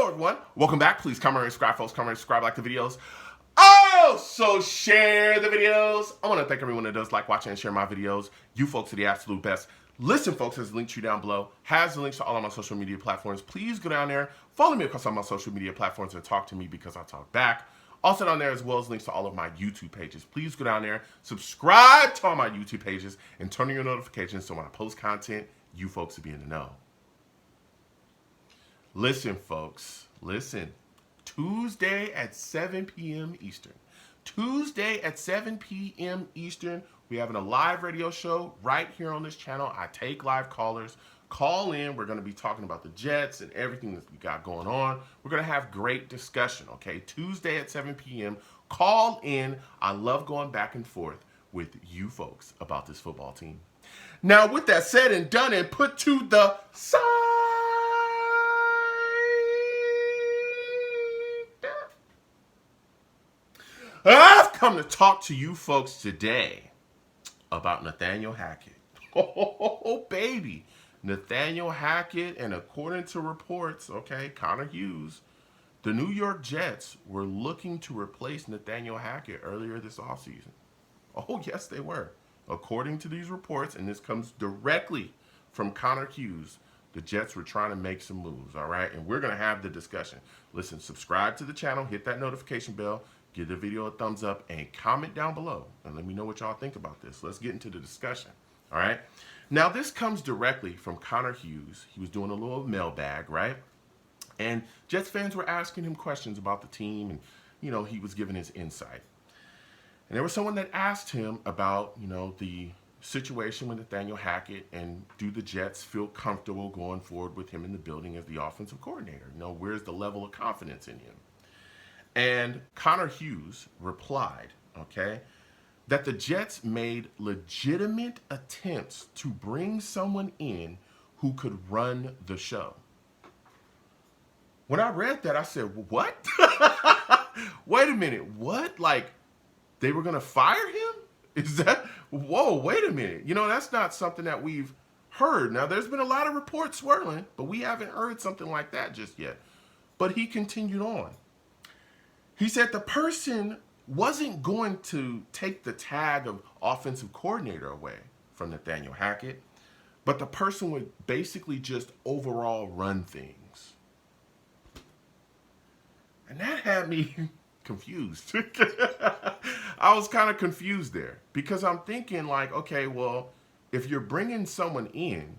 Hello, everyone. Welcome back. Please comment and subscribe, folks. Comment and subscribe, like the videos. Also, share the videos. I want to thank everyone that does like, watching, and share my videos. You folks are the absolute best. Listen, folks, there's a link tree down below. Has the links to all of my social media platforms. Please go down there. Follow me across all my social media platforms and talk to me because I talk back. Also down there as well as links to all of my YouTube pages. Please go down there, subscribe to all my YouTube pages, and turn on your notifications so when I post content, you folks will be in the know. Listen, folks, listen. Tuesday at 7 p.m. Eastern. Tuesday at 7 p.m. Eastern, we're having a live radio show right here on this channel. I take live callers. Call in. We're going to be talking about the Jets and everything that we got going on. We're going to have great discussion, okay? Tuesday at 7 p.m. Call in. I love going back and forth with you folks about this football team. Now, with that said and done and put to the side, I've come to talk to you folks today about Nathaniel Hackett. Oh, baby. Nathaniel Hackett, and according to reports, okay, Connor Hughes, the New York Jets were looking to replace Nathaniel Hackett earlier this offseason. Oh, yes, they were. According to these reports, and this comes directly from Connor Hughes, the Jets were trying to make some moves, all right? And we're going to have the discussion. Listen, subscribe to the channel, hit that notification bell, give the video a thumbs up, and comment down below. And let me know what y'all think about this. Let's get into the discussion, all right? Now, this comes directly from Connor Hughes. He was doing a little mailbag, right? And Jets fans were asking him questions about the team, and, you know, he was giving his insight. And there was someone that asked him about, you know, the situation with Nathaniel Hackett, and do the Jets feel comfortable going forward with him in the building as the offensive coordinator? You know, where's the level of confidence in him? And Connor Hughes replied, okay, that the Jets made legitimate attempts to bring someone in who could run the show. When I read that, I said, what? Wait a minute, what? Like, they were going to fire him? Is that, whoa, wait a minute. You know, that's not something that we've heard. Now, there's been a lot of reports swirling, but we haven't heard something like that just yet. But he continued on. He said the person wasn't going to take the tag of offensive coordinator away from Nathaniel Hackett, but the person would basically just overall run things. And that had me confused. I was kind of confused there because I'm thinking like, okay, well, if you're bringing someone in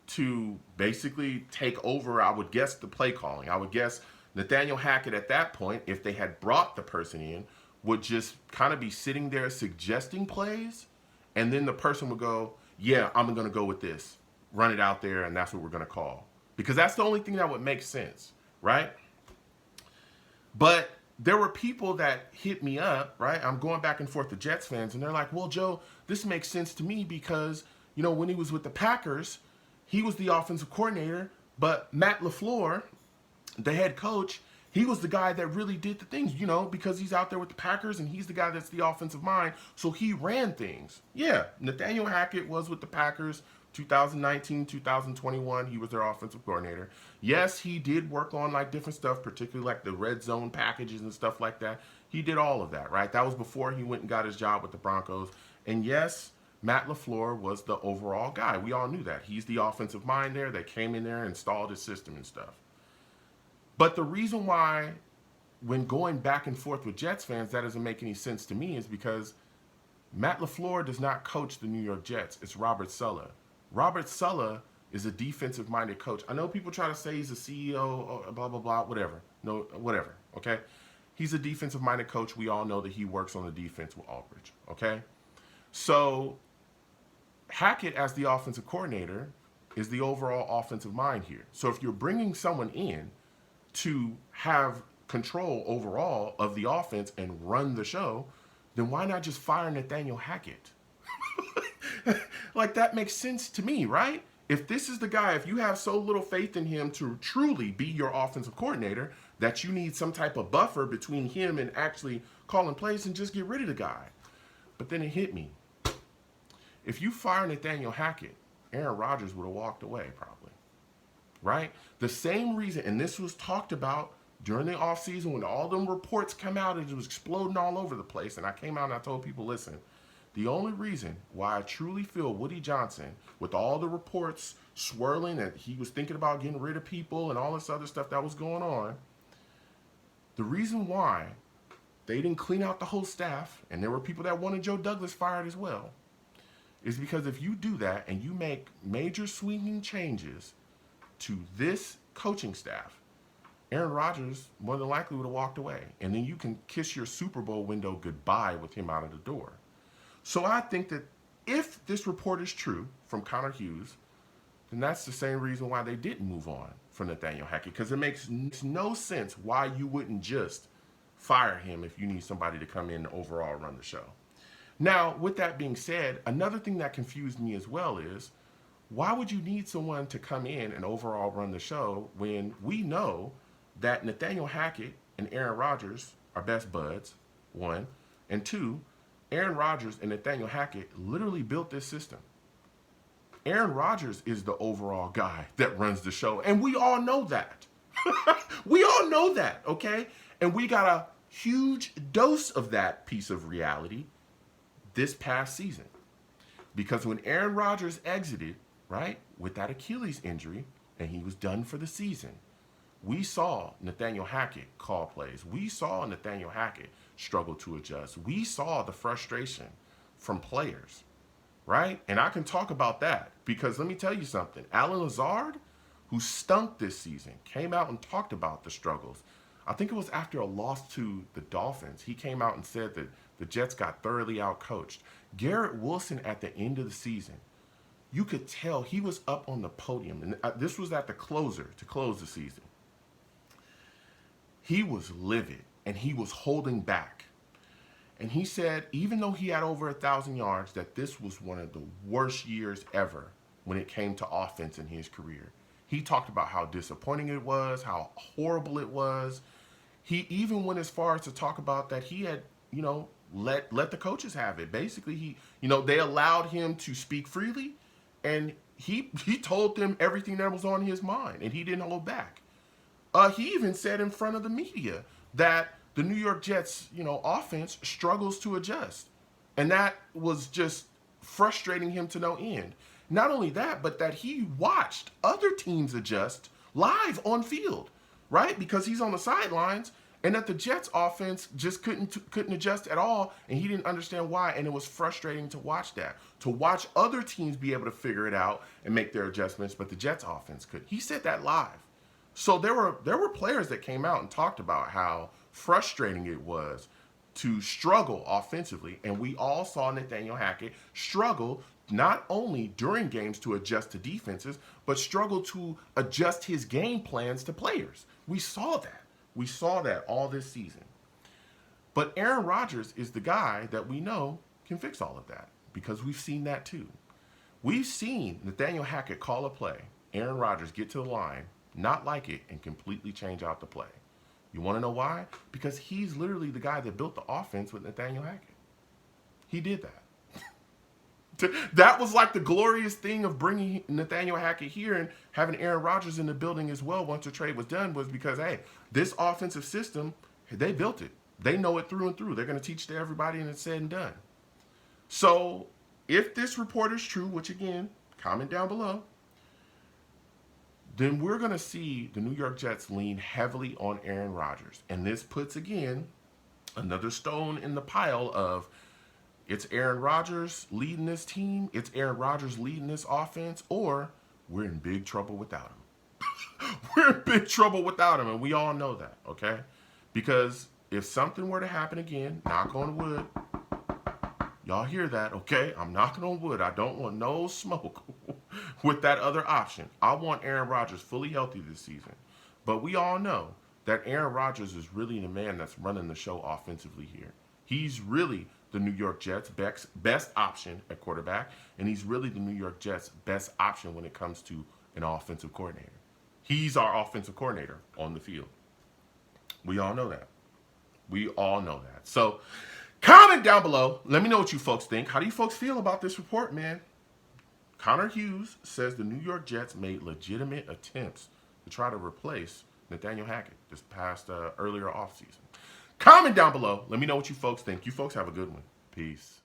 to basically take over, I would guess the play calling, I would guess Nathaniel Hackett at that point, if they had brought the person in, would just kind of be sitting there suggesting plays, and then the person would go, yeah, I'm going to go with this. Run it out there, and that's what we're going to call. Because that's the only thing that would make sense, right? But there were people that hit me up, right? I'm going back and forth to Jets fans, and they're like, well, Joe, this makes sense to me because, you know, when he was with the Packers, he was the offensive coordinator, but Matt LaFleur, the head coach, he was the guy that really did the things, you know, because he's out there with the Packers and he's the guy that's the offensive mind. So he ran things. Yeah, Nathaniel Hackett was with the Packers 2019, 2021. He was their offensive coordinator. Yes, he did work on like different stuff, particularly like the red zone packages and stuff like that. He did all of that, right? That was before he went and got his job with the Broncos. And yes, Matt LaFleur was the overall guy. We all knew that. He's the offensive mind there that came in there and installed his system and stuff. But the reason why, when going back and forth with Jets fans, that doesn't make any sense to me is because Matt LaFleur does not coach the New York Jets. It's Robert Saleh. Robert Saleh is a defensive-minded coach. I know people try to say he's a CEO, blah, blah, blah, whatever. No, whatever, okay? He's a defensive-minded coach. We all know that he works on the defense with Aldridge, okay? So Hackett, as the offensive coordinator, is the overall offensive mind here. So if you're bringing someone in to have control overall of the offense and run the show, then why not just fire Nathaniel Hackett? Like, that makes sense to me, right? If this is the guy, if you have so little faith in him to truly be your offensive coordinator that you need some type of buffer between him and actually calling plays, and just get rid of the guy. But then it hit me. If you fire Nathaniel Hackett, Aaron Rodgers would have walked away probably. right? The same reason, and this was talked about during the offseason when all them reports come out and it was exploding all over the place. And I came out and I told people, listen, the only reason why I truly feel Woody Johnson, with all the reports swirling that he was thinking about getting rid of people and all this other stuff that was going on, the reason why they didn't clean out the whole staff, and there were people that wanted Joe Douglas fired as well, is because if you do that and you make major sweeping changes to this coaching staff, Aaron Rodgers more than likely would have walked away. And then you can kiss your Super Bowl window goodbye with him out of the door. So I think that if this report is true from Connor Hughes, then that's the same reason why they didn't move on from Nathaniel Hackett, because it makes no sense why you wouldn't just fire him if you need somebody to come in and overall run the show. Now, with that being said, another thing that confused me as well is, why would you need someone to come in and overall run the show when we know that Nathaniel Hackett and Aaron Rodgers are best buds, one, and two, Aaron Rodgers and Nathaniel Hackett literally built this system. Aaron Rodgers is the overall guy that runs the show, and we all know that. We all know that, okay? And we got a huge dose of that piece of reality this past season. Because when Aaron Rodgers exited, right, with that Achilles injury, and he was done for the season, we saw Nathaniel Hackett call plays. We saw Nathaniel Hackett struggle to adjust. We saw the frustration from players, right? And I can talk about that because let me tell you something. Allen Lazard, who stunk this season, came out and talked about the struggles. I think it was after a loss to the Dolphins. He came out and said that the Jets got thoroughly outcoached. Garrett Wilson at the end of the season, you could tell he was up on the podium. And this was at the closer to close the season. He was livid and he was holding back. And he said, even though he had over 1,000 yards, that this was one of the worst years ever when it came to offense in his career. He talked about how disappointing it was, how horrible it was. He even went as far as to talk about that he had, let the coaches have it. Basically, they allowed him to speak freely, and he told them everything that was on his mind, and he didn't hold back. He even said in front of the media that the New York Jets, offense struggles to adjust. And that was just frustrating him to no end. Not only that, but that he watched other teams adjust live on field, right? Because he's on the sidelines, and that the Jets offense just couldn't adjust at all, and he didn't understand why, and it was frustrating to watch that. To watch other teams be able to figure it out and make their adjustments, but the Jets offense couldn't. He said that live. So there were players that came out and talked about how frustrating it was to struggle offensively, and we all saw Nathaniel Hackett struggle not only during games to adjust to defenses, but struggle to adjust his game plans to players. We saw that. We saw that all this season. But Aaron Rodgers is the guy that we know can fix all of that because we've seen that too. We've seen Nathaniel Hackett call a play, Aaron Rodgers get to the line, not like it, and completely change out the play. You want to know why? Because he's literally the guy that built the offense with Nathaniel Hackett. He did that. That was like the glorious thing of bringing Nathaniel Hackett here and having Aaron Rodgers in the building as well once the trade was done, was because, hey, this offensive system, they built it. They know it through and through. They're going to teach it to everybody, and it's said and done. So if this report is true, which again, comment down below, then we're going to see the New York Jets lean heavily on Aaron Rodgers. And this puts, again, another stone in the pile of it's Aaron Rodgers leading this team, it's Aaron Rodgers leading this offense, or we're in big trouble without him. We're in big trouble without him, and we all know that, okay? Because if something were to happen again, knock on wood, y'all hear that, okay? I'm knocking on wood. I don't want no smoke with that other option. I want Aaron Rodgers fully healthy this season. But we all know that Aaron Rodgers is really the man that's running the show offensively here. He's really the New York Jets' best option at quarterback, and he's really the New York Jets' best option when it comes to an offensive coordinator. He's our offensive coordinator on the field. We all know that. We all know that. So comment down below. Let me know what you folks think. How do you folks feel about this report, man? Connor Hughes says the New York Jets made legitimate attempts to try to replace Nathaniel Hackett this past earlier offseason? Comment down below. Let me know what you folks think. You folks have a good one. Peace.